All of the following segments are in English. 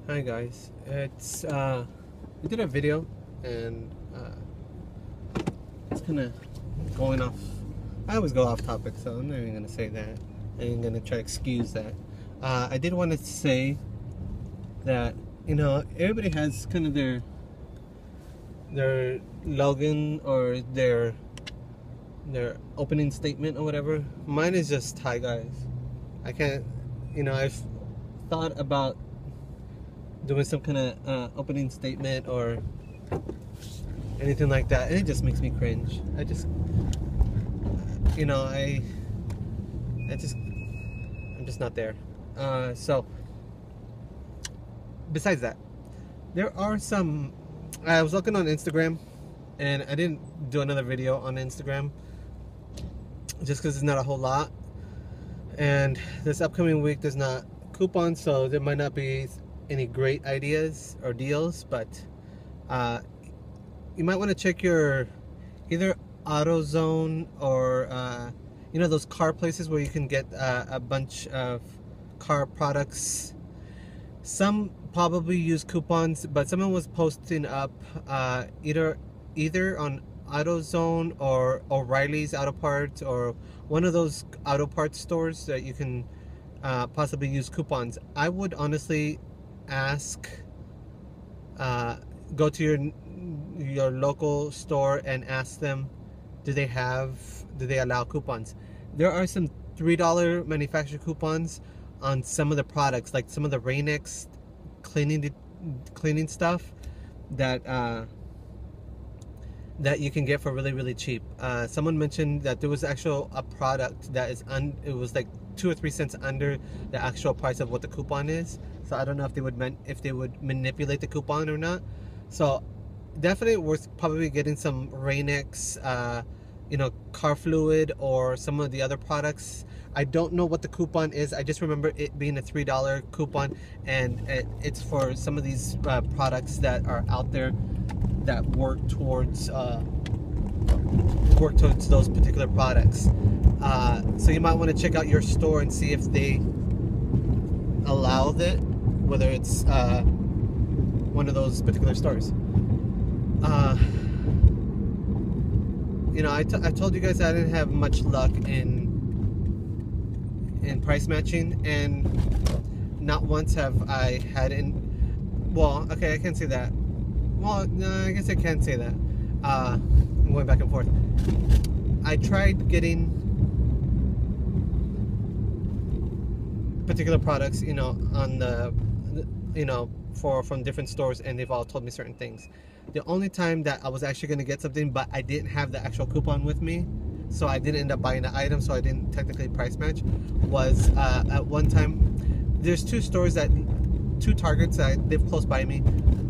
Hi guys, we did a video and it's kind of going off. I always go off topic, so I'm not even gonna say that. I'm gonna try to excuse that. I did want to say that everybody has kind of their login or their opening statement or whatever. Mine is just hi guys. I can't. I've thought about doing some kind of opening statement or anything like that, and it just makes me cringe. I just, I'm just not there. So, besides that, there are some. I was looking on Instagram, and I didn't do another video on Instagram just because it's not a whole lot. And this upcoming week, there's not coupons, so there might not be any great ideas or deals, but you might want to check your either AutoZone or those car places where you can get a bunch of car products. Some probably use coupons, but someone was posting up either on AutoZone or O'Reilly's Auto Parts or one of those auto parts stores that you can possibly use coupons. I would honestly go to your local store and ask them, do they allow coupons? There are some $3 manufacturer coupons on some of the products, like some of the Rain-X cleaning stuff that you can get for really, really cheap. Someone mentioned that there was a product that it was like 2 or 3 cents under the actual price of what the coupon is. So I don't know if they would manipulate the coupon or not. So definitely worth probably getting some Rain-X, car fluid or some of the other products. I don't know what the coupon is. I just remember it being a $3 coupon, and it's for some of these products that are out there that work towards those particular products. So you might want to check out your store and see if they allow that, whether it's one of those particular stores. I told you guys I didn't have much luck in price matching, and not once have I had well, okay, I can't say that. Well, no, I guess I can say that. I'm going back and forth. I tried getting particular products, on from different stores, and they've all told me certain things. The only time that I was actually going to get something, but I didn't have the actual coupon with me, so I didn't end up buying the item, so I didn't technically price match, was at one time, there's two Targets that live close by me.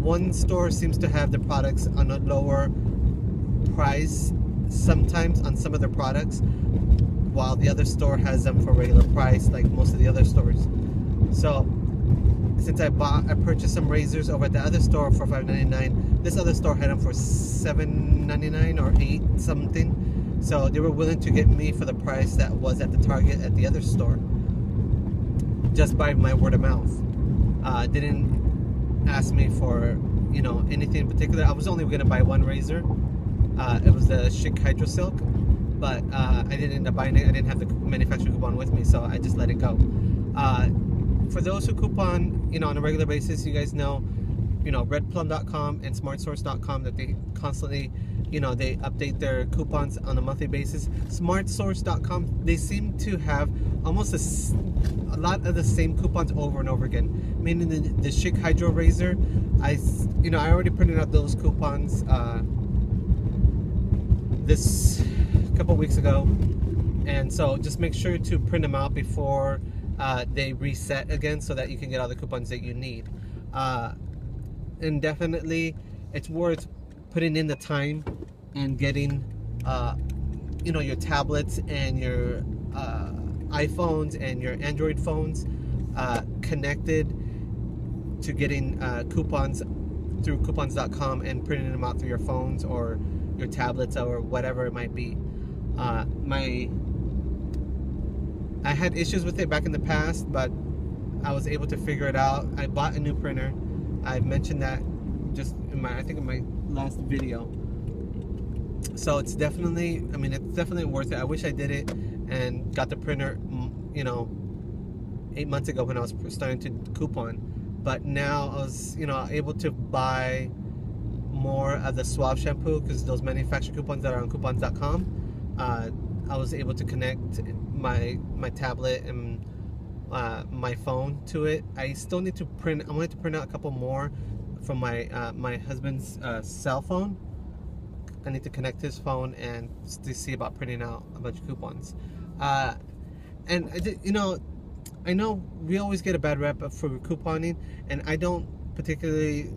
One store seems to have the products on a lower price sometimes on some of their products, while the other store has them for regular price, like most of the other stores. So since I purchased some razors over at the other store for $5.99, this other store had them for $7.99 or $8 something. So they were willing to get me for the price that was at the Target at the other store, just by my word of mouth. Didn't ask me for anything in particular. I was only going to buy one razor. It was the Schick Hydro Silk, but I didn't end up buying it. I didn't have the manufacturer coupon with me, so I just let it go. For those who coupon, on a regular basis, you guys know, redplum.com and smartsource.com, that they constantly, they update their coupons on a monthly basis. Smartsource.com, they seem to have almost a lot of the same coupons over and over again. Meaning the Schick Hydro Razor, I already printed out those coupons this couple weeks ago, and so just make sure to print them out before they reset again, so that you can get all the coupons that you need. And definitely it's worth putting in the time and getting your tablets and your iPhones and your Android phones connected to getting coupons through coupons.com and printing them out through your phones or your tablets or whatever it might be. I had issues with it back in the past, but I was able to figure it out. I bought a new printer. I mentioned that just in my, I think in my last video. So it's definitely, I mean, it's definitely worth it. I wish I did it and got the printer, you know, 8 months ago when I was starting to coupon. But now I was, you know, able to buy more of the Suave shampoo because those manufacturer coupons that are on coupons.com. I was able to connect my tablet and my phone to it. I still need to print. I wanted to print out a couple more from my my husband's cell phone. I need to connect his phone and to see about printing out a bunch of coupons. And I did, you know, I know we always get a bad rep for couponing, and I don't particularly.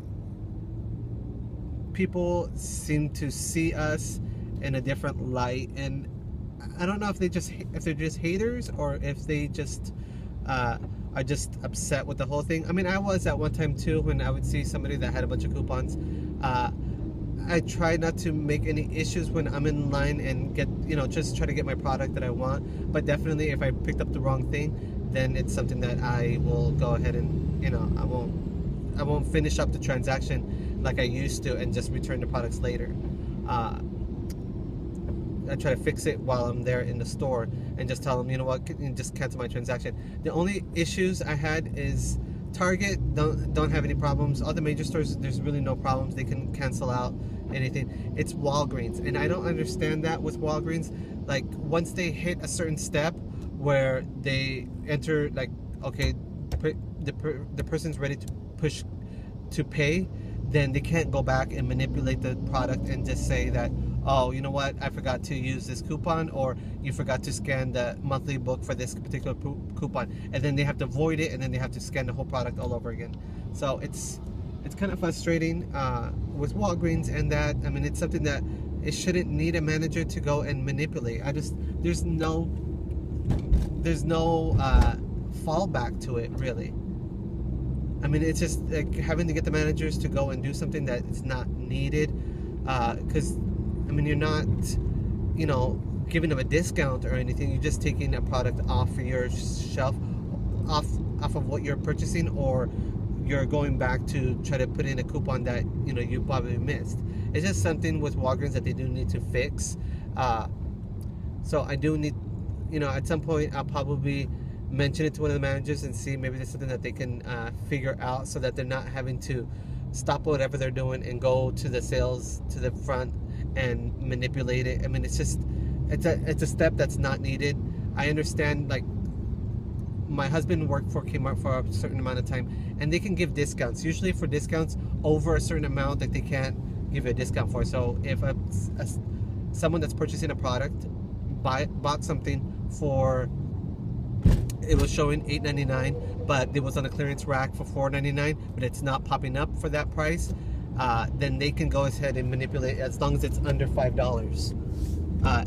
People seem to see us in a different light, and I don't know if they're just haters or if they just are just upset with the whole thing. I mean, I was at one time too when I would see somebody that had a bunch of coupons. I try not to make any issues when I'm in line and get, you know, just try to get my product that I want. But definitely, if I picked up the wrong thing, then it's something that I will go ahead and, you know, I won't finish up the transaction like I used to and just return the products later. I try to fix it while I'm there in the store and just tell them, you know what, just cancel my transaction. The only issues I had is Target don't have any problems. All the major stores, there's really no problems. They can cancel out anything. It's Walgreens, and I don't understand that with Walgreens. Like, once they hit a certain step where they enter, like, okay, the person's ready to push to pay, then they can't go back and manipulate the product and just say that, oh, you know what, I forgot to use this coupon, or you forgot to scan the monthly book for this particular coupon, and then they have to void it, and then they have to scan the whole product all over again. So it's kind of frustrating with Walgreens, and that, I mean, it's something that it shouldn't need a manager to go and manipulate. There's no fallback to it, really. I mean, it's just like having to get the managers to go and do something that is not needed, because I mean, you're not, you know, giving them a discount or anything. You're just taking a product off of your shelf, off of what you're purchasing, or you're going back to try to put in a coupon that, you know, you probably missed. It's just something with Walgreens that they do need to fix. So I do need, you know, at some point I'll probably mention it to one of the managers and see maybe there's something that they can figure out so that they're not having to stop whatever they're doing and go to the sales to the front and manipulate it. I mean, it's just, it's a step that's not needed. I understand, like, my husband worked for Kmart for a certain amount of time, and they can give discounts. Usually for discounts over a certain amount that they can't give you a discount for. So if someone that's purchasing a product bought something for, it was showing $8.99, but it was on a clearance rack for $4.99, but it's not popping up for that price, then they can go ahead and manipulate as long as it's under $5,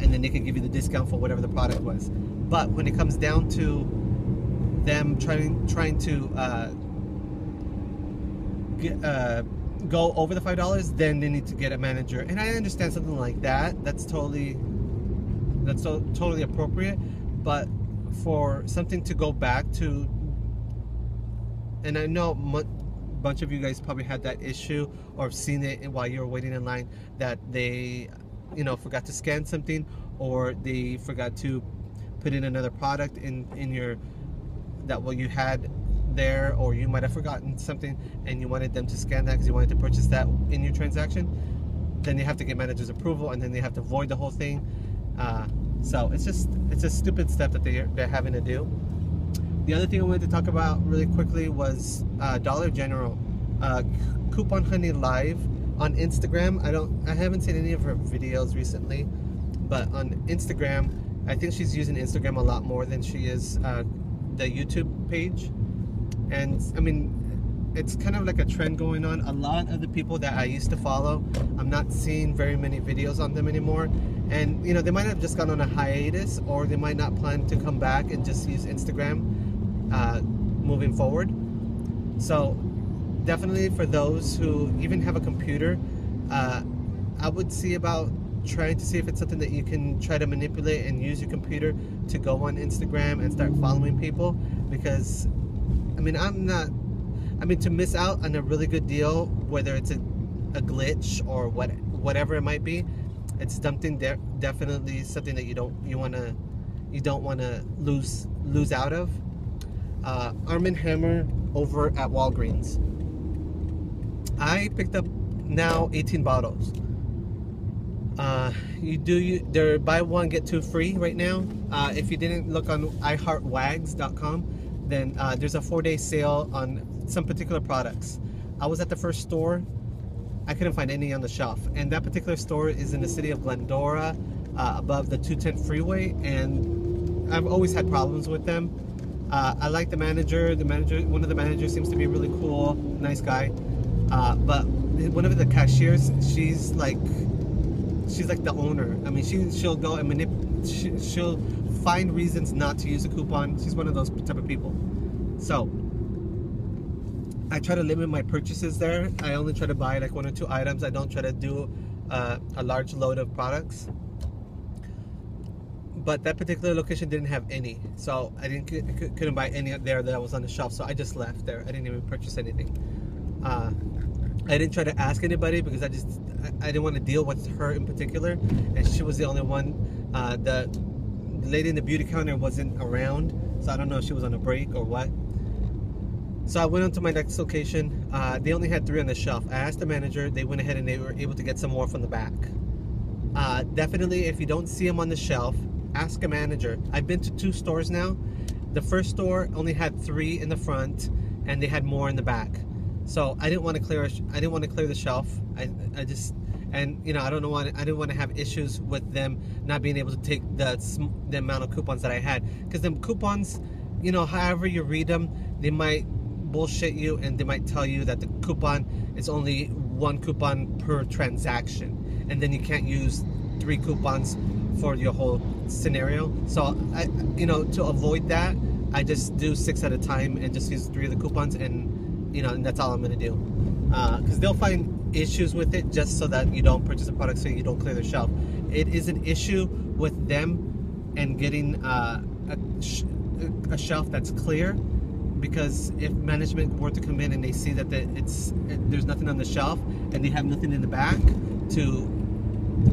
and then they can give you the discount for whatever the product was. But when it comes down to them trying to go over the $5, then they need to get a manager. And I understand something like that. That's totally appropriate. But for something to go back to, and I know a bunch of you guys probably had that issue or seen it while you were waiting in line, that they, you know, forgot to scan something, or they forgot to put in another product in your, that what you had there, or you might have forgotten something and you wanted them to scan that because you wanted to purchase that in your transaction. Then you have to get manager's approval, and then they have to void the whole thing. So it's a stupid step that they're having to do. The other thing I wanted to talk about really quickly was Dollar General, Coupon Honey Live on Instagram. I haven't seen any of her videos recently, but on Instagram, I think she's using Instagram a lot more than she is the YouTube page. And I mean, it's kind of like a trend going on. A lot of the people that I used to follow, I'm not seeing very many videos on them anymore. And you know, they might have just gone on a hiatus, or they might not plan to come back and just use Instagram moving forward. So definitely for those who even have a computer, I would see about trying to see if it's something that you can try to manipulate and use your computer to go on Instagram and start following people, because I mean, to miss out on a really good deal, whether it's a glitch or whatever it might be, it's something definitely something that you don't want to lose out of. Arm & Hammer over at Walgreens. I picked up now 18 bottles. They're buy one get two free right now. If you didn't look on iHeartWags.com, then there's a 4-day sale on some particular products. I was at the first store. I couldn't find any on the shelf, and that particular store is in the city of Glendora, above the 210 freeway, and I've always had problems with them. I like the manager. One of the managers seems to be really cool, nice guy. But one of the cashiers, she's like the owner. I mean, she'll go and she'll find reasons not to use a coupon. She's one of those type of people. So I try to limit my purchases there. I only try to buy like 1 or 2 items. I don't try to do a large load of products. But that particular location didn't have any, so I couldn't buy any there that was on the shelf. So I just left there. I didn't even purchase anything. I didn't try to ask anybody because I didn't want to deal with her in particular, and she was the only one. The lady in the beauty counter wasn't around, so I don't know if she was on a break or what. So I went on to my next location. They only had 3 on the shelf. I asked the manager. They went ahead and they were able to get some more from the back. Definitely, if you don't see them on the shelf, ask a manager. I've been to 2 stores now. The first store only had 3 in the front, and they had more in the back. So I didn't want to clear the shelf. I didn't want to have issues with them not being able to take the amount of coupons that I had, because them coupons, however you read them, they might bullshit you, and they might tell you that the coupon is only 1 coupon per transaction, and then you can't use 3 coupons for your whole scenario. So to avoid that, I just do 6 at a time and just use 3 of the coupons, and that's all I'm gonna do, because they'll find issues with it just so that you don't purchase a product, so you don't clear the shelf. It is an issue with them and getting a shelf that's clear, because if management were to come in and they see that there's nothing on the shelf and they have nothing in the back to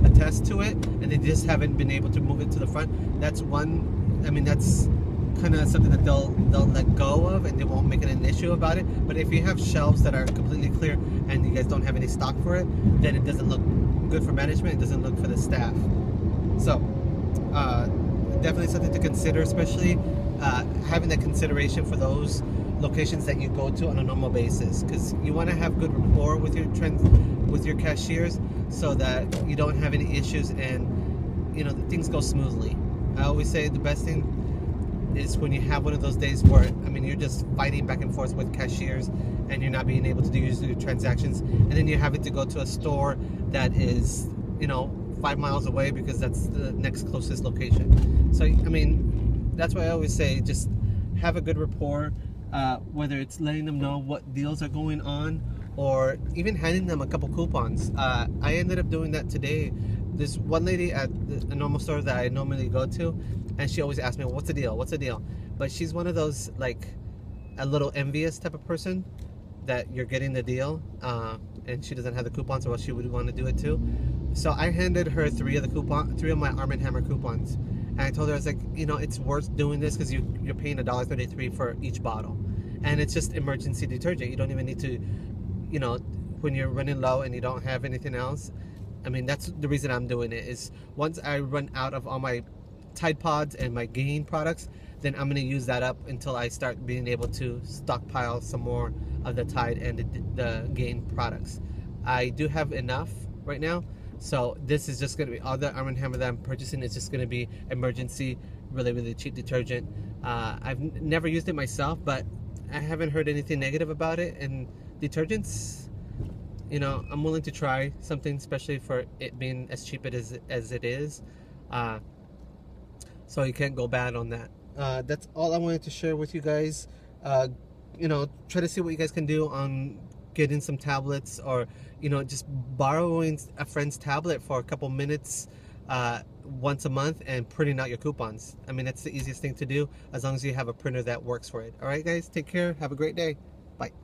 attest to it, and they just haven't been able to move it to the front, that's kind of something that they'll let go of, and they won't make it an issue about it. But if you have shelves that are completely clear and you guys don't have any stock for it, then it doesn't look good for management. It doesn't look for the staff. So definitely something to consider, especially having that consideration for those locations that you go to on a normal basis, because you want to have good rapport with your cashiers, so that you don't have any issues and things go smoothly. I always say the best thing is when you have one of those days where you're just fighting back and forth with cashiers and you're not being able to do your transactions, and then you have to go to a store that is 5 miles away because that's the next closest location. So that's why I always say, just have a good rapport, whether it's letting them know what deals are going on, or even handing them a couple coupons. I ended up doing that today. There's one lady at a normal store that I normally go to, and she always asks me, what's the deal? What's the deal? But she's one of those, like, a little envious type of person that you're getting the deal, and she doesn't have the coupons, or else she would want to do it too. So I handed her 3 of my Arm & Hammer coupons, and I told her, I was like, it's worth doing this because you're paying $1.33 for each bottle, and it's just emergency detergent. You don't even need to, when you're running low and you don't have anything else. That's the reason I'm doing it, is once I run out of all my Tide Pods and my Gain products, then I'm going to use that up until I start being able to stockpile some more of the Tide and the Gain products. I do have enough right now, so this is just going to be all the Arm & Hammer that I'm purchasing. Is just going to be emergency, really, really cheap detergent. I've never used it myself, but I haven't heard anything negative about it, and detergents, I'm willing to try something, especially for it being as cheap as it is. So you can't go bad on that. That's all I wanted to share with you guys. Try to see what you guys can do on getting some tablets, or just borrowing a friend's tablet for a couple minutes once a month and printing out your coupons. I mean, it's the easiest thing to do as long as you have a printer that works for it. All right, guys, take care. Have a great day. Bye.